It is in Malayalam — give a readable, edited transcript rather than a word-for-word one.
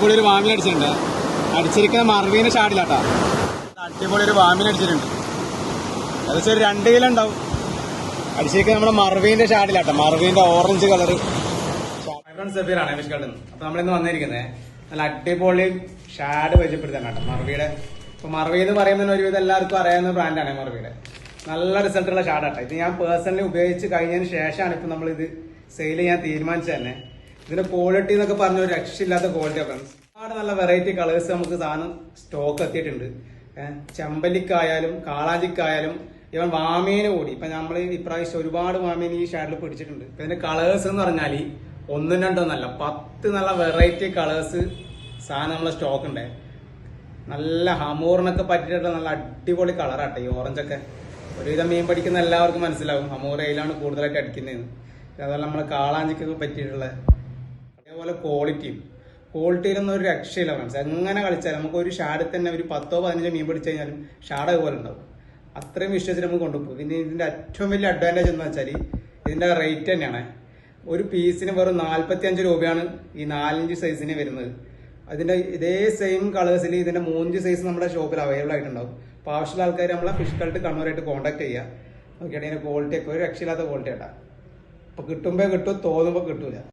അടിപൊളി ഒരു വാമിൽ അടിച്ചിട്ടുണ്ട്. അടിച്ചിരിക്കുന്ന മർവീന്റെ ഷാഡിലാട്ടാ. അടിപൊളി ഒരു വാമിൽ അടിച്ചിട്ടുണ്ട്. ഏകദേശം ഒരു 2 കിലോ ഉണ്ടാവും. അടിച്ചിരിക്കുന്ന നമ്മുടെ മർവീന്റെ ഷാഡിലാട്ടോ. മർവീന്റെ ഓറഞ്ച് കളറ് സഫീറാണ് ഫിഷ്കാർഡിൽ നിന്ന്. അപ്പൊ നമ്മളിന്ന് വന്നിരിക്കുന്നത് നല്ല അടിപൊളി ഷാഡ് പരിചയപ്പെടുത്താനാട്ടോ മർവിയുടെ. ഇപ്പൊ മർവി എന്ന് പറയുമ്പോൾ ഒരുവിധം എല്ലാവർക്കും അറിയാവുന്ന ബ്രാൻഡാണ് മർവിയുടെ. നല്ല റിസൾട്ടുള്ള ഷാഡാട്ടോ. ഇത് ഞാൻ പേഴ്സണലി ഉപയോഗിച്ച് കഴിഞ്ഞതിന് ശേഷമാണ് ഇപ്പൊ നമ്മൾ ഇത് സെയിൽ ചെയ്യാൻ തീരുമാനിച്ചത് തന്നെ. ഇതിന്റെ ക്വാളിറ്റി എന്നൊക്കെ പറഞ്ഞ ഒരു രക്ഷയില്ലാത്ത ക്വാളിറ്റിയാണ് ഫ്രണ്ട്സ്. ഒരുപാട് നല്ല വെറൈറ്റി കളേഴ്സ് നമുക്ക് സാധനം സ്റ്റോക്ക് എത്തിയിട്ടുണ്ട്. ചെമ്പല്ലിക്കായാലും കാളാഞ്ചിക്കായാലും ഇവൻ വാമീന് കൂടി ഇപ്പൊ നമ്മൾ ഇപ്രാവശ്യം ഒരുപാട് വാമീൻ ഈ ഷാഡിൽ പിടിച്ചിട്ടുണ്ട്. ഇപ്പൊ ഇതിന്റെ കളേഴ്സ് എന്ന് പറഞ്ഞാൽ 1 2 നല്ല 10 നല്ല വെറൈറ്റി കളേഴ്സ് സാധനം നമ്മളെ സ്റ്റോക്ക് ഉണ്ട്. നല്ല ഹമൂറിനൊക്കെ പറ്റിയിട്ടുള്ള നല്ല അടിപൊളി കളറാട്ടെ ഈ ഓറഞ്ചൊക്കെ. ഒരുവിധം മീൻ പഠിക്കുന്ന എല്ലാവർക്കും മനസ്സിലാവും ഹമൂർ ഏയിലാണ് കൂടുതലായിട്ട് അടിക്കുന്നതെന്ന്. അതുപോലെ നമ്മളെ കാളാഞ്ചിക്കൊക്കെ പറ്റിയിട്ടുള്ള അതേപോലെ ക്വാളിറ്റിയിലൊന്നും ഒരു രക്ഷയില്ല ഫ്രണ്ട്സ്. എങ്ങനെ കളിച്ചാലും നമുക്ക് ഒരു ഷാഡിൽ തന്നെ ഒരു 10 15 മീൻ പിടിച്ചു കഴിഞ്ഞാലും ഷാഡ് അതുപോലെ ഉണ്ടാവും. അത്രയും വിശ്വസിച്ച് നമുക്ക് കൊണ്ടുപോകും. പിന്നെ ഇതിന്റെ ഏറ്റവും വലിയ അഡ്വാൻറ്റേജ് എന്ന് വെച്ചാൽ ഇതിന്റെ റേറ്റ് തന്നെയാണ്. ഒരു പീസിന് വെറും 45 രൂപയാണ് ഈ 4 ഇഞ്ച് സൈസിന് വരുന്നത്. അതിന്റെ ഇതേ സെയിം കളേഴ്സിൽ ഇതിന്റെ 3 ഇഞ്ച് സൈസ് നമ്മുടെ ഷോപ്പിൽ അവൈലബിൾ ആയിട്ടുണ്ടാവും. അപ്പോൾ ആവശ്യമുള്ള ആൾക്കാർ നമ്മളെ ഫിഷ് കൾട്ട് കണ്ണൂരായിട്ട് കോൺടാക്ട് ചെയ്യുക. നോക്കിയാൽ ഇതിന്റെ ക്വാളിറ്റി ഒക്കെ ഒരു രക്ഷയില്ലാത്ത ക്വാളിറ്റി ആയിട്ടാ. അപ്പൊ കിട്ടുമ്പോ കിട്ടും, തോന്നുമ്പോ കിട്ടൂല.